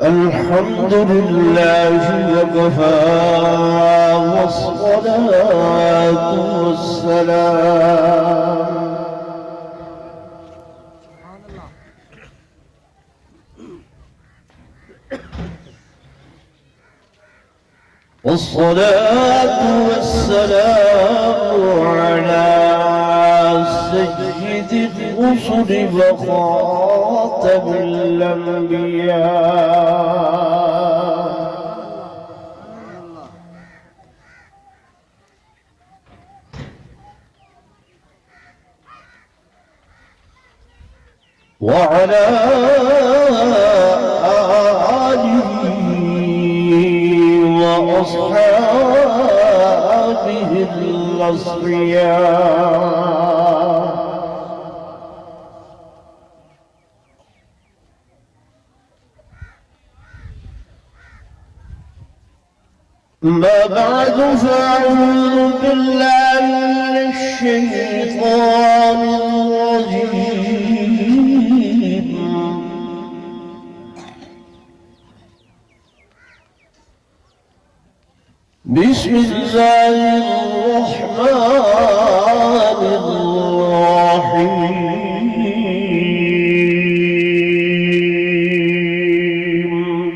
الحمد لله وكفى والصلاة والسلام على سيد الرسل وخاتم الأنبياء وعلى آله وأصحابه الأصفياء ما بعد فأعوذ بالله من الشيطان الرجيم بسم الله الرحمن الرحيم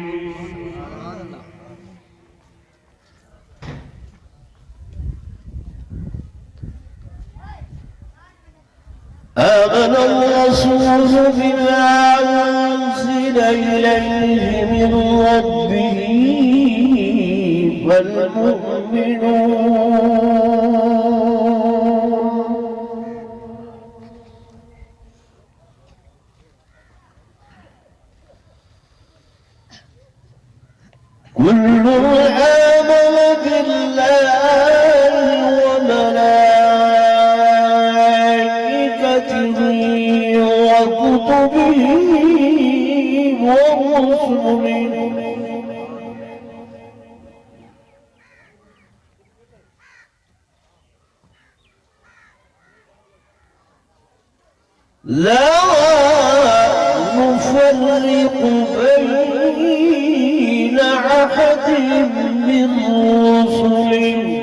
آمن الرسول بما أنزل إليه من ربه والمؤمنون كل آمن بالله وملائكته وكتبه ورسله لا نفرق بين أحد من رسله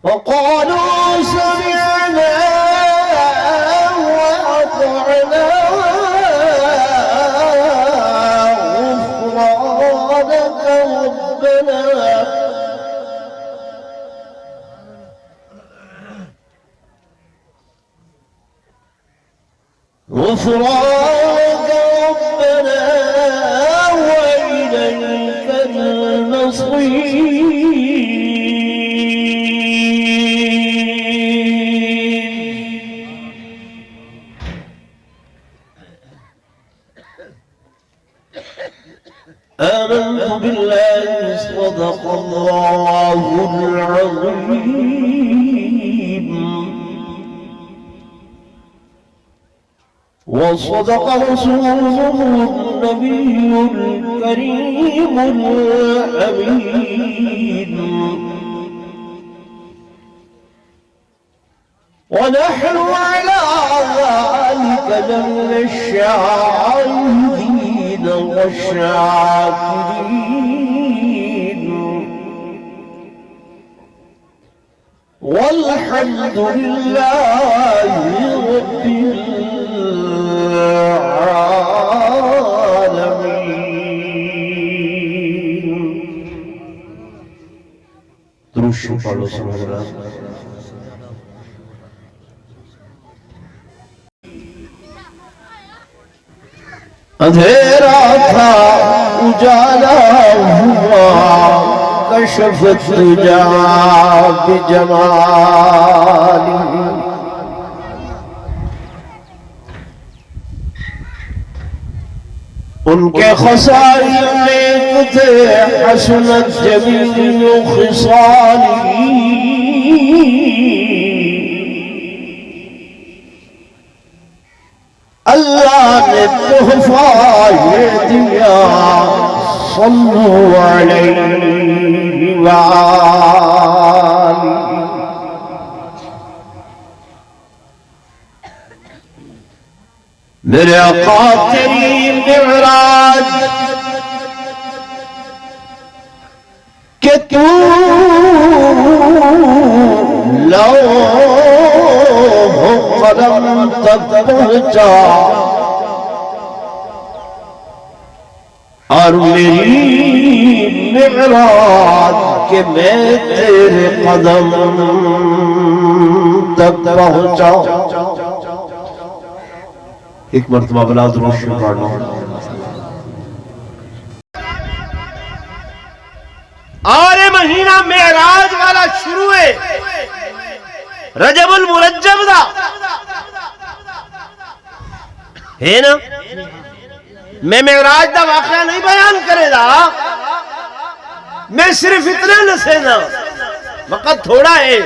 وقالوا سمعنا وأطعنا غفرانك ربنا وإليك المصير آمنت بالله صدق الله العظيم وصدق رسوله النبي الكريم الأمين ونحن على ذلك من الشاهدين والشاكرين والحمد لله رب العالمين. درود پڑھو سبحان اندھیرا تھا اجالا ہوا کشفت تجا بجمالی ان کے خصائل نیک تھے حسنت جمیل خصالی اللہ نے تحفہ یہ دیا صلو علیہ وآلہ میرے آقا تیری معراج کہ تو لوح قلم تک پہنچا اور میری معراج کہ میں تیرے قدم تک پہنچا. ایک مرتبہ بلا درود شریف پڑھنا. اور مہینہ معراج والا شروع ہے رجب المرجب دا ہے نا. میں معراج دا واقعہ نہیں بیان کرے دا, میں صرف اتنا نسینا وقت تھوڑا ہے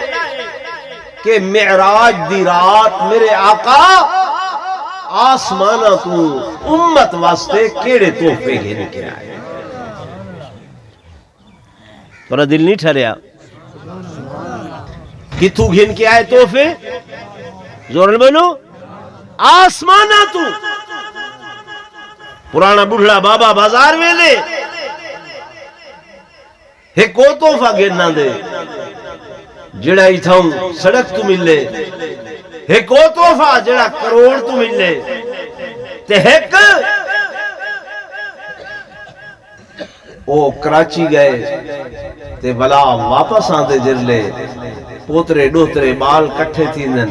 کہ معراج دی رات میرے آقا آسمانہ تو امت واسطے کیڑے تحفے گھن کے آئے. تھوڑا دل نہیں ٹھہریا کتوں گھن کے آئے تحفے؟ زور بولو. آسمانہ تو پرانا بڑھڑا بابا بازار ویلے ایک کو تحفہ گھننا دے جڑا ایتھاں سڑک تو ملے, ایک وہ تحفہ جڑا کروڑ تو ملے, تے ایک او کراچی گئے تے بلا واپس آندے جرلے پوترے ڈوترے بال کٹھے تھی نن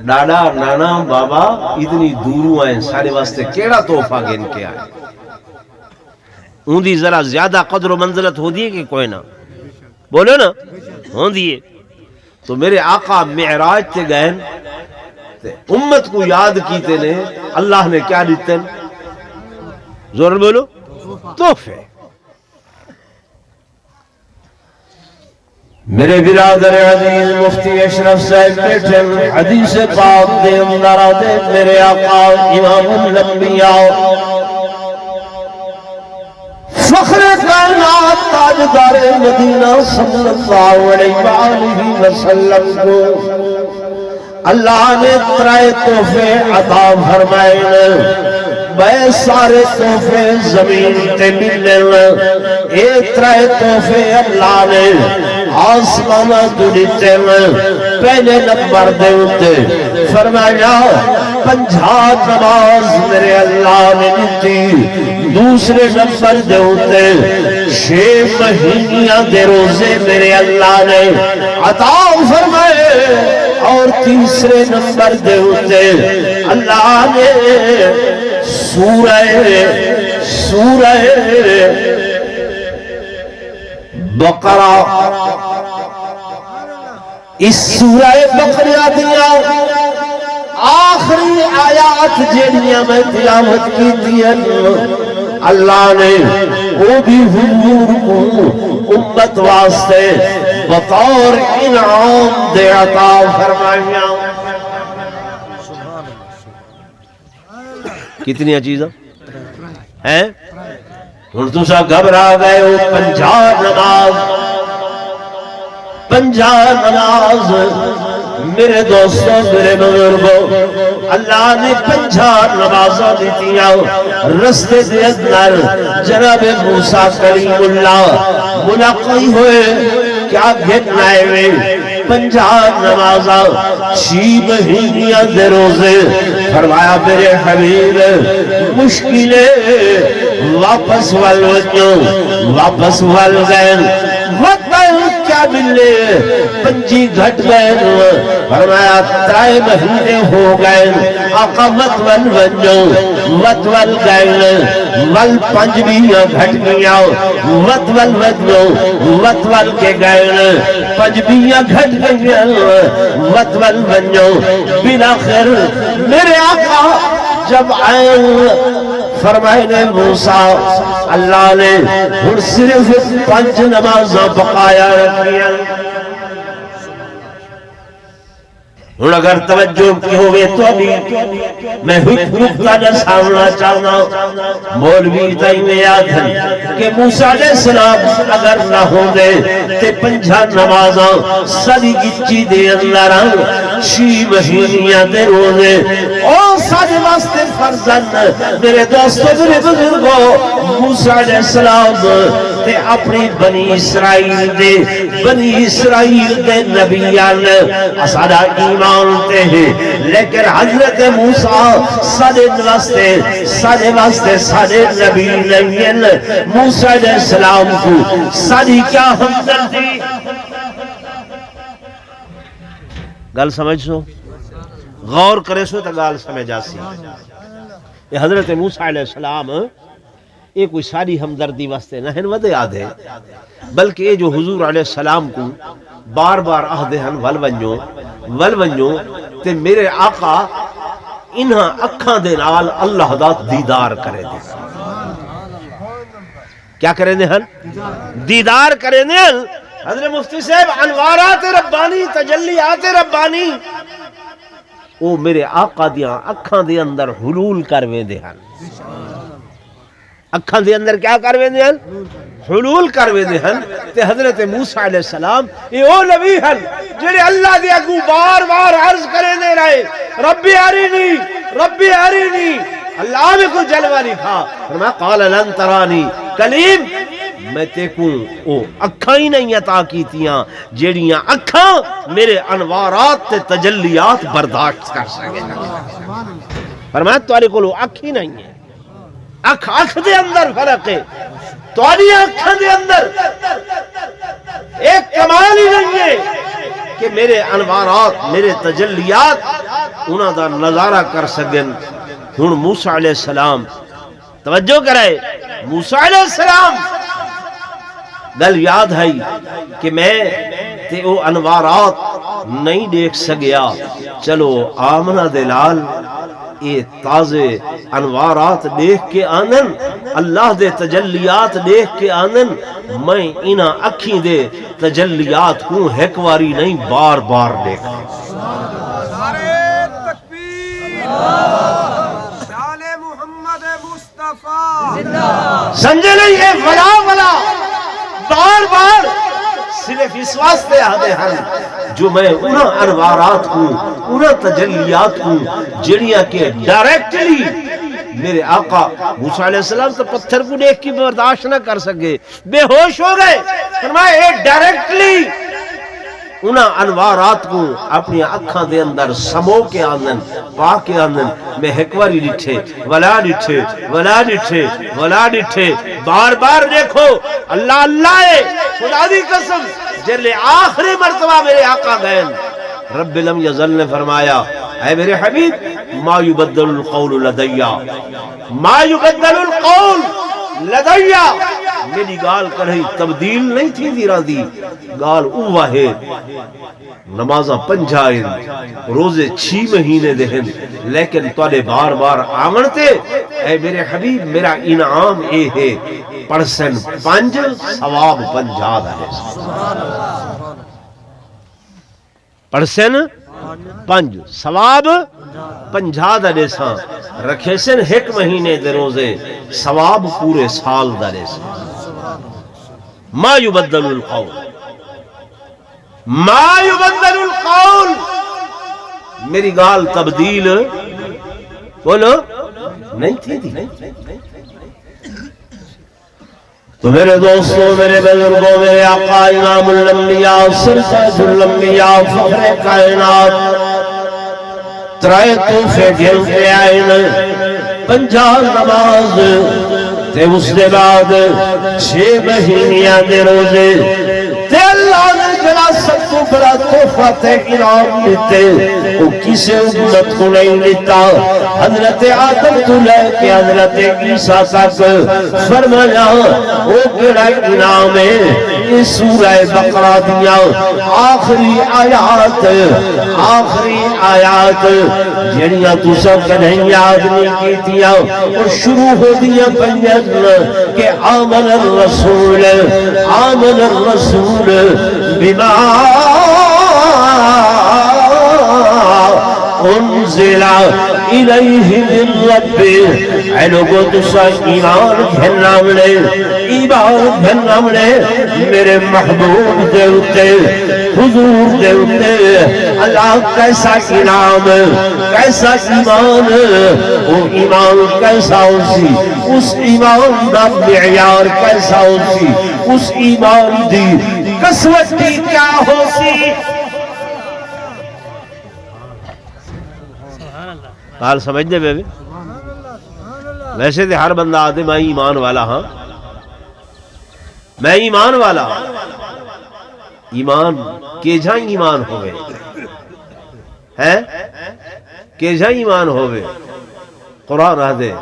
ڈاڈا نانا بابا اتنی دوروں آئیں سارے واسطے کیڑا تحفہ گن کے آئے. اون دی ذرا زیادہ قدر و منزلت ہو دیئے کہ کوئی نہ بولو نا ہوں دیئے. تو میرے آقا معراج تے گئے تے امت کو یاد کیتے نے اللہ نے کیا دیتے ہیں؟ زور بولو تحفے. میرے برادر عزیز مفتی اشرف صاحب بیٹھے حدیث پاک دے اندر آدھے میرے آقا امام الانبیاء فخر کائنات تاجدار مدینہ صلی اللہ علیہ وآلہ وسلم کو اللہ نے ترائے تحفے عطا فرمائے. بے سارے تحفے زمین تے ملن, اے ترائے تحفے اللہ نے آسمانہ تو دیتے. پہلے نمبر دے ہوتے فرمایا 50 نماز میرے اللہ نے دیتی. دوسرے نمبر دے ہوتے 6 مہینیاں دے روزے میرے اللہ نے عطا فرمائے. اور تیسرے نمبر دے ہوتے اللہ نے سورہ بقرہ, اس سورہ بقرہ دیا آخری آیات جنیاں میں تلاوت کی دیا اللہ نے وہ بھی حضور کو امت واسطے بطور انعام دے عطا فرمایا. کتنی چیزیں ہیں ہن تساں گھبرا گئے ہو. 50 نماز میرے دوستوں میرے بزرگوں اللہ نے 50 نمازاں دیتیاں. رستے دے اندر جناب موسیٰ کلیم اللہ ملاقائی ہوئے کیا گھن آئے ہوئے 50 نمازاں 6 مہینیاں دے روزے. فرمایا میرے حبیب مشکلیں واپس والوجوں واپس وال گئے کیا ملے 5 گھٹ گئے. فرمایا 3 مہینے ہو گئے آقا وط والوجوں وط وال گئے وال 5 بھی گھٹ گیا وط والوجوں وط وال کے گئے 5 بھی گھٹ گیا وط والوجوں. بلاخر میرے آقا جب آئے فرمائے نے موسیٰ اللہ نے ہن صرف 5 نمازاں بقایا رکھیا. ہوں اگر توجہ کی ہوئے تو ابھی میں نقطہ دسانا چاہنا مولوی تائیں میں یاد ہے کہ موسیٰ علیہ السلام اگر نہ ہوں گے تے 5 نمازاں ساری گچی دے اندر 6 مہینیاں دے روزے او سارے واسطے فرزن میرے دوستو میرے بزرگو موسیٰ علیہ السلام تے اپنی بنی اسرائیل دے نبیان اسادہ ایمان تے ہیں لیکن حضرت موسیٰ سارے واسطے نبی نہیں موسیٰ علیہ السلام کو ساری کیا ہمدردی گل سمجھ سو غور کرے سو تو گل سمجھ آسی یہ حضرت موسیٰ علیہ السلام یہ کوئی ساری ہمدردی واسطے نہ ہیں ودے آدھے بلکہ یہ جو حضور علیہ السلام کو بار بار آدھے ہیں ول ونجو تے میرے آقا انہاں اکھاں دے نال اللہ دا دیدار کرے دے کیا کرے دے ہیں دیدار کرے دے ہیں حضرت مفتی صاحب انوارات ربانی تجلیات ربانی وہ میرے آقا دیاں اکھاں دے اندر حلول کروے دے ہیں اکھاں دے اندر کیا کروے دے ہیں حلول کروے دے ہیں تے حضرت موسیٰ علیہ السلام یہ او نبی ہیں جنہیں اللہ دے اگو بار بار عرض کرے دے رہے ربی ارینی اللہ میں کوئی جلوہ نہیں تھا فرمایا قال لن ترانی کلیم میں تیکوں او اکھاں ہی نہیں عطا کیتیاں جیڑیاں اکھاں میرے انوارات تے تجلیات برداشت کر سکے فرمایا تمہارے کو اکھ ہی نہیں ہے اکھ دے اندر فرق ہے تمہاری اکھاں دے اندر ایک کمال ہی نہیں ہے کہ میرے انوارات میرے تجلیات انہاں دا نظارہ کر سکن ہن موسیٰ علیہ السلام توجہ کرائے موسیٰ علیہ السلام گل یاد ہے کہ میں تے او انوارات نہیں دیکھ سگیا چلو آمنہ دلال یہ تازے انوارات دیکھ کے آنن اللہ دے تجلیات دیکھ کے آنن میں انہاں اکھی دے تجلیات کو ایک واری نہیں بار بار دیکھا نعرہ تکبیر شان محمد مصطفیٰ سمجھے نہیں ہے ولا بار بار صرف اس واسطے آدھے ہیں جو میں انہاں انوارات کو انہاں تجلیات کو جڑیاں کے ڈائریکٹلی میرے آقا موسیٰ علیہ السلام تو پتھر کو دیکھ کی برداشت نہ کر سکے بے ہوش ہو گئے فرمایا اے ڈائریکٹلی انہاں انوارات کو اپنی اکھاں دے اندر سمو کے آندن پا کے آندن میں ہکواری ولا ڈٹھے بار بار دیکھو اللہ اللہ ہے خدا دی قسم جلے آخری مرتبہ میرے آقا گئے رب لم یزل نے فرمایا اے میرے حبیب ما یبدل القول لدیا میری گال کرہی تبدیل نہیں تھی دیرہ دی گال اوہ ہے نمازہ 5 روزے 6 مہینے دہن لیکن توڑے بار بار آمنتے اے میرے حبیب میرا انعام اے ہے پرسن 5 ثواب 50 ہے پرسن 5 ثواب 50 دے ساں رکھے سن 1 مہینے دے روزے ثواب پورے سال دے ساں ما یبدل القول میری گال تبدیل بولو نہیں تھی تو میرے دوستوں میرے بزرگوں میرے آقا امام الانبیاء سرتاج الانبیاء فخر کائنات ترائے توفے گھر کے آئین 50 نماز تے اس دے بعد 6 مہینیاں دے روزے تے اللہ نے جڑا سب کو بڑا تحفہ تے انعام دیتے وہ کسے امت کو نہیں دیتا حضرت آدم تو لے کے حضرت عیسیٰ تک فرمایا وہ کیڑا انعام ہے یہ سورہ بقرہ دیا آخری آیات جنیاں تو سب کہیں یاد نہیں کی دیا اور شروع ہو دیا بینت کہ آمن الرسول بما انزل الیہ من ربہ اے لوگو تسا ایمان گھننا ملے ایمان گھننا ملے میرے محبوب دے اتے حضور دے اتے اللہ کیسا انعام کیسا ایمان وہ ایمان کیسا ہوسی اس ایمان دا معیار کیسا ہوسی اس ایمان دی قسمتی کیا ہوسی حال سمجھنے بے ویسے تو ہر بندہ آتے میں ایمان والا ہاں میں ایمان والا ایمان کے جہاں ایمان ہوئے ہیں کہ جہاں ایمان ہوئے قرآن آدھے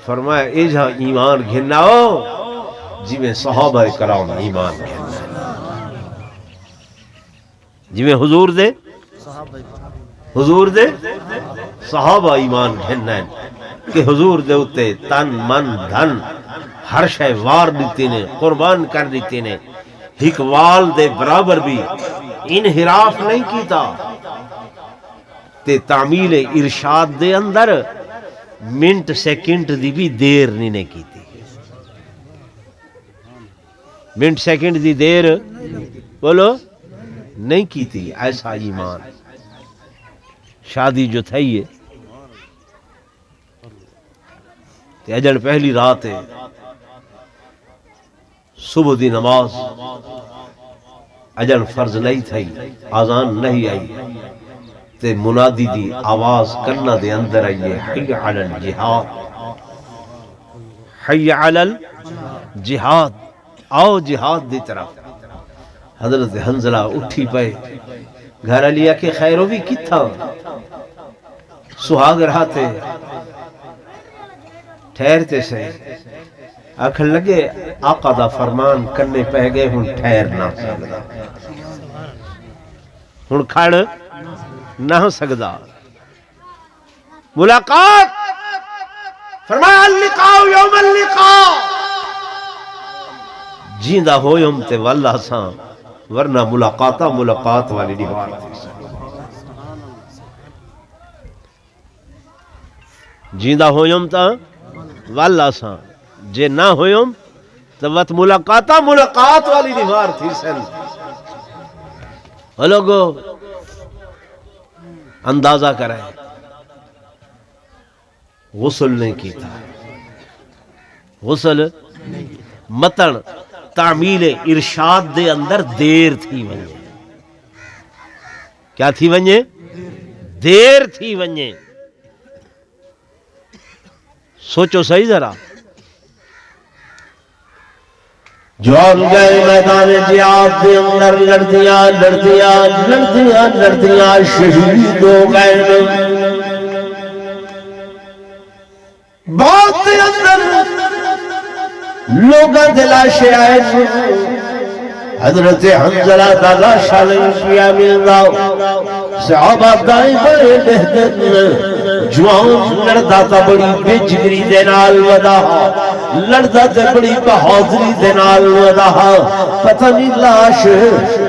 فرمایا اے جہاں ایمان گھناؤ جی میں صحابہ کرام ایمان گھننا جی میں حضور دے صحابہ ایمان گھننا کہ حضور دے اتے تن من دھن ہر شے وار دیتے نے قربان کر دیتے نے ایک وال دے برابر بھی انحراف نہیں کیتا تے تعمیل ارشاد دے اندر منٹ سیکنڈ دی بھی دیر نہیں کیتی منٹ سیکنڈ دی دیر بولو نہیں کیتی ایسا ایمان شادی جو تھئی ہے تے اجڑ پہلی رات ہے صبح دی نماز اجڑ فرض نہیں تھئی آزان نہیں آئی تے منادی دی آواز کرنا دے اندر آئیے حی علی الجہاد حی علی الجہاد آؤ جہاد دی طرف حضرت حنزلہ اٹھی پے گھر لیا کہ خیرو بھی کتھا سہاگ رہا تھے ٹھہرتے سے آکھن لگے آقا دا فرمان کرنے پہ گئے ہن ٹھہر نہ سکدا ہن کھڑ نہ ہو سکدا ملاقات فرمایا اللقاء یوم اللقاء جیندہ ہو یوم تے واللہ ساں ورنہ ملاقات والی دیوار تھی جیندہ ہو یوم تا واللہ ساں جے نہ ہو یوم تو وقت ملاقات والی دیوار تھی سن لوگو اندازہ کریں غسل نہیں کیتا غسل متن تعمیل ارشاد دے اندر دیر تھی ونجے کیا تھی ونجے دیر تھی ونجے سوچو صحیح ذرا جوان گئے میدان جہاد دے اندر لڑدیاں شہید ہو گئے بہت اندر لوگاں دے لاشیں آئے حضرت حنزلہ دا لاشا نہیں کیا ملنا صحابہ دائیں بڑے بہتر جوان لڑدا تا بڑی بے جگری دے نال ودا لڑدا تے بڑی بہادری دے نال ودا پتہ نہیں لاش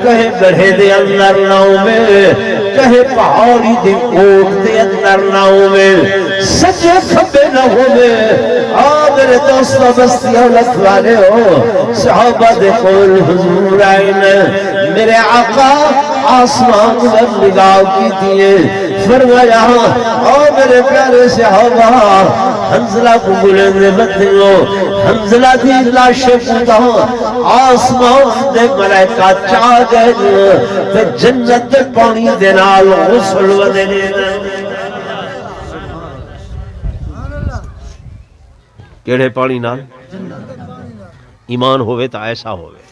کہیں گڑھے دے اندر ناؤ میں کہیں پہاڑی دے اوٹ دے اندر ناؤ میں سجے کھبے نہ ہو میں میرے دوستہ بستیاں لکھوانے ہو صحابہ دے قول حضور آئین میرے آقا آسمان میں نگاہ کی دیئے فرمایا او میرے پیارے صحابہ حنزلہ کو بلندے بندے ہو حنزلہ دی لاشے پوتا آسمان دے ملائکہ چاہ گئے تے جنت دے پانی دے نال غسل ودے لینا کیڑے پانی نال ایمان ہوئے تا ایسا ہوئے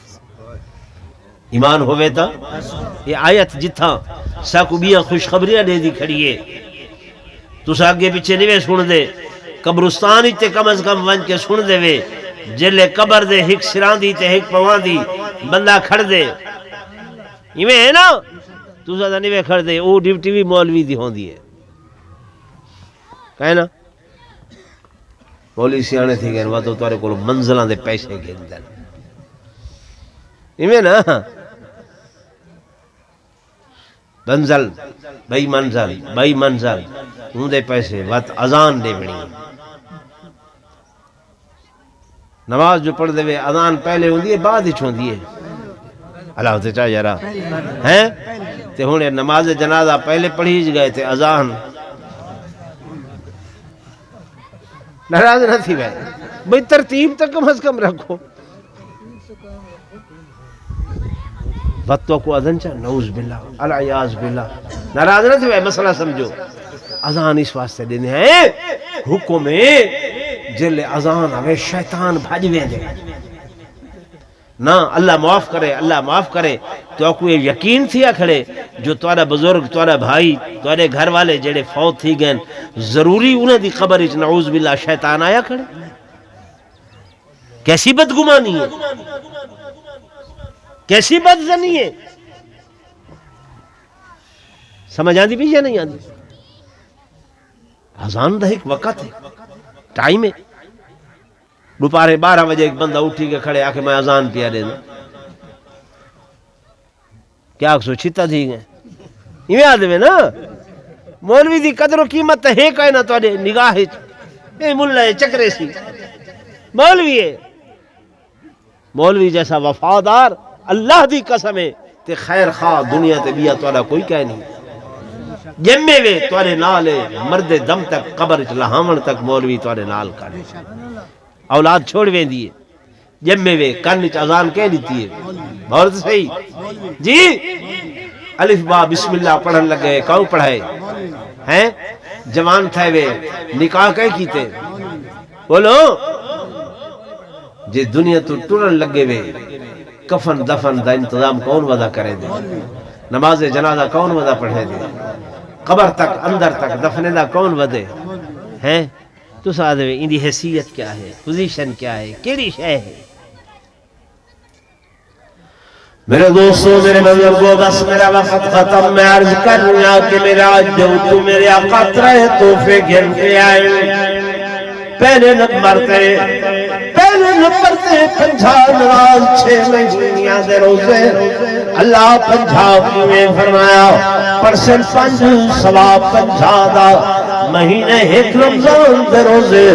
ایمان ہوئے تا یہ آیت جتھا ساکو بیاں خوشخبریاں دے دی کھڑیے تو ساگے پیچھے نہیں سن دے قبرستان تے کم از کم ون کے سن دے وے جلے قبر دے ہک سران دی تے ہک پوان دی بندہ کھڑ دے ایویں ہے نا تو سا نہیں کھڑ دے او ڈیوٹی بھی مولوی دی ہون دی ہے کہے نا پولیس آنے تھی گئے تو تارے کو منزلان دے پیسے گھن دن ایویں نا منزل بئی منزل ہوں دے پیسے وقت اذان دے بڑی نماز جو پڑھ دے اذان پہلے ہوں دیئے بعد ہی چھون دیئے اللہ تے چاہ جارا ہیں تے ہونے نماز جنازہ پہلے پڑھی گئے تے اذان ناراض نہ تھی بھائی ترتیب تک کم از کم رکھو وقتوں کو اذن چاہ نعوذ باللہ العیاذ باللہ ناراض نہ تھی بھائی مسئلہ سمجھو اذان اس واسطے دینے ہیں حکم جل اذان ہمیں شیطان بھاج ویندے نہ اللہ معاف کرے تو کوئی یقین تھیا کھڑے جو تہاڈا بزرگ تہاڈا بھائی تہاڈے گھر والے جڑے فوت تھی گئے ضروری انہاں دی قبر وچ نعوذ باللہ شیطان آیا کھڑے کیسی بدگمانی ہے کیسی بدزنی ہے سمجھ آندی بھی یا نہیں آندی اذان دا ایک وقت ہے ٹائم ہے دوپہر 12 بجے ایک بندہ اٹھی کے کھڑے آکے میں اذان پیا دے دوں کیا سو چھتا تھی گئے یہ آدھے میں نا مولوی دی قدر و قیمت ہے کہ نا تو نگاہ اے ملہ چکرے سی مولوی ہے مولوی جیسا وفادار اللہ دی قسم ہے تے خیر خواہ دنیا تے بیا تو کوئی کہہ نہیں جمے وے توارے نال مرد دم تک قبر چ لہاون تک مولوی توارے نال کر اولاد چھوڑ ویں دیئے جمے وے کن چ اذان کہہ دیتی ہے بہت صحیح جی الف با بسم اللہ پڑھن لگے کون پڑھائے ہیں جوان تھے وے نکاح کہیں کیتے بولو جی دنیا تو ٹرن لگے وے کفن دفن دا انتظام کون وضع کرے دے نماز جنازہ کون وضع پڑھے دے قبر تک اندر تک دفنے دا کون ودے ہیں تو ساتھ میں اندی حیثیت کیا ہے پوزیشن کیا ہے کیری شے ہے میرے دوستوں میرے بزرگوں بس میرا وقت ختم میں عرض کرنا کہ میرا جو تو میرے آقا ترے تحفے گھن کے آئے پہلے نمبر تے 50 نماز 6 مہینیاں دے روزے اللہ 50 میں فرمایا پرسن 5 ثواب 50 دا مہینے ایک رمضان دے روزے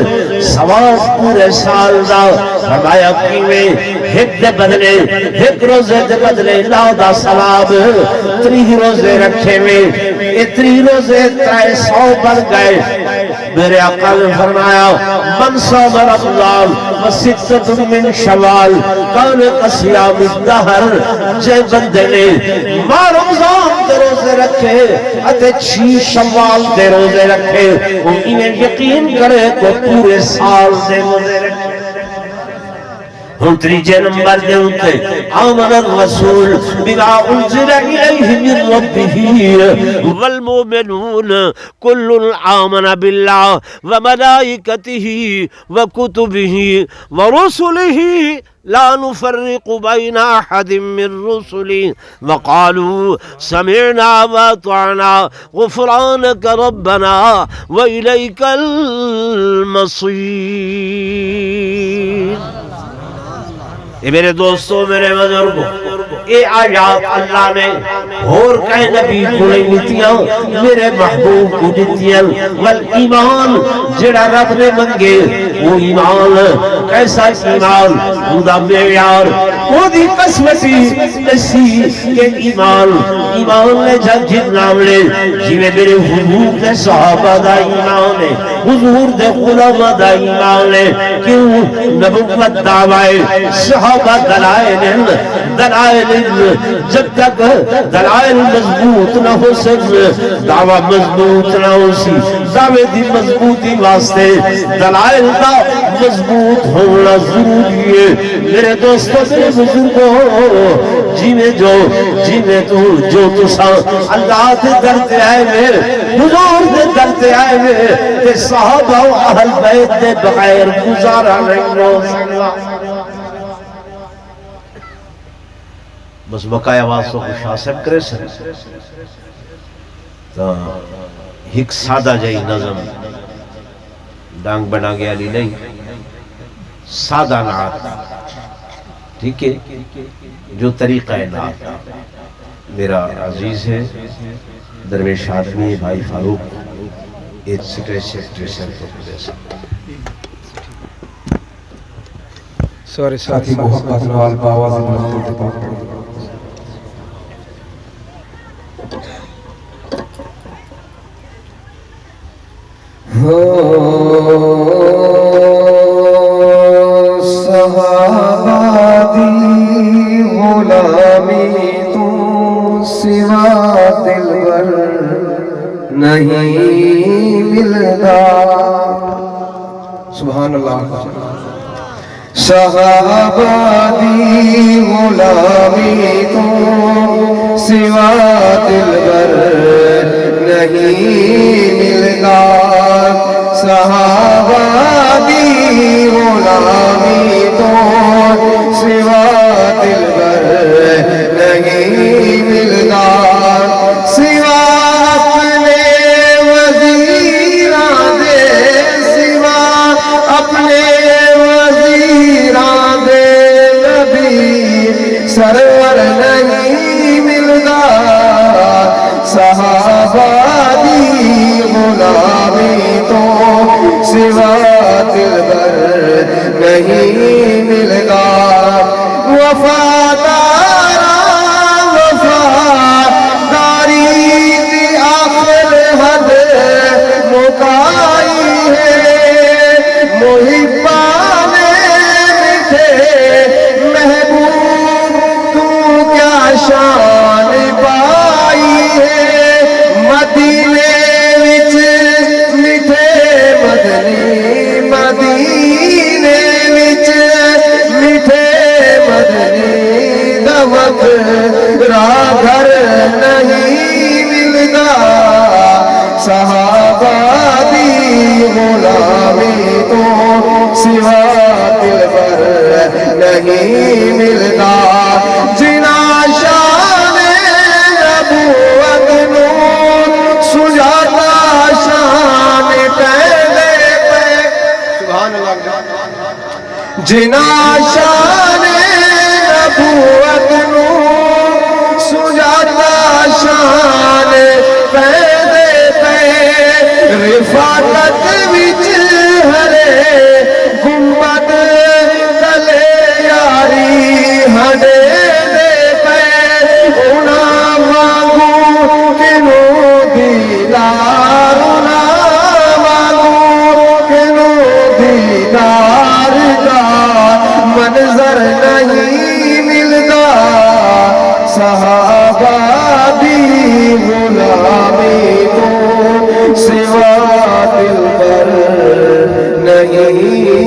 ثواب پورے سال دا فرمایا کیویں ایک دے بدلے ایک روزے دے بدلے لا دا ثواب 30 روزے رکھے میں 30 روزے 300 بن گئے میرے آقا نے فرمایا من صام رمضان وستۃ من شوال کان کصیام الدہر جے بندے نے ماہ رمضان دے روزے رکھے اتے 6 شوال دے روزے رکھے وہ انہیں یقین کرے تو پورے سال دے روزے رکھے ہم تریجے نمبر دے ہوتے آمن الرسول بما انزل الیہ من ربہ والمؤمنون کل آمن باللہ وملائکتہ وکتبہ ورسلہ لا نفرق بین احد من رسله وقالوا سمعنا واطعنا غفرانك ربنا وإليك المصير اے میرے دوستوں میرے بزرگوں اے آیات اللہ نے اور کہیں نبی کو نہیں دیتیاں میرے محبوب کو دیتیاں والایمان جڑا رب نے منگے وہ ایمان کیسا ایمان خدا معیار وہ دی قسمتی اسی کہ ایمان نے جن ناملے جیوے میرے حضور دے صحابہ دا ایمان ہے حضور دے غلامہ دا ایمان ہے کیوں نبوت دعوائے صحابہ دلائل جب تک دلائل مضبوط نہ ہو سکے دعویٰ مضبوط نہ ہو سی دعوے دی مضبوطی واسطے دلائل دا مضبوط ہونا ضروری ہے میرے دوستوں میرے بزرگوں جیویں تو سا اللہ دے درتے آئے میں حضور دے درتے آئے میں تے صحابہ و اہل بیت دے بغیر گزارا نہیں ہو سکتا بس بقایا واسطوں کو شاسب کرے سر تو ایک سادہ جائی نظم ڈانگ بنا گیا لی نہیں سادہ نعت ٹھیک ہے جو طریقہ ہے نعت میرا عزیز ہے درویش آدمی بھائی فاروق ایک سیکریٹریشن کو دے سکتا ساتھی محبت نال باواز مخلوق پاک صحابہ دی غلامی تو سوا دلبر نہیں ملتا سبحان اللہ صحابہ دی غلامی تو سوا دلبر نہیں ملتا صحابہ دی غلامی تو سوا دلبر نہیں ملتا سوا اپنے وزیراں دے سوا اپنے وزیراں دے نبی سرور نہیں ملتا صحابہ دی غلامی تو سوا دلبر نہیں ملتا وفاداری کی آخر حد مکائی ہے محبان میٹھے محبوب تو کیا شان پائی ہے مدینے وچ میٹھے مدنی مدینے وچ میٹھے مدنی دمک راگھر نہیں ملتا صحابہ دی غلامی تو سوا دلبر نہیں ملتا جنا شان نبوت نور سجاتا شان پہلے پہ سبحان اللہ جنا شان نبوت نور سجاتا شان پہلے پہ رفاقت وچ ہرے گنبد تلے یاری ہڈے دے پہ اونا مانگو کنو دیدار اونا مانگو کنو دیدار کا منظر نہیں ملتا صحابہ دی غلامی تو سوا دلبر نہیں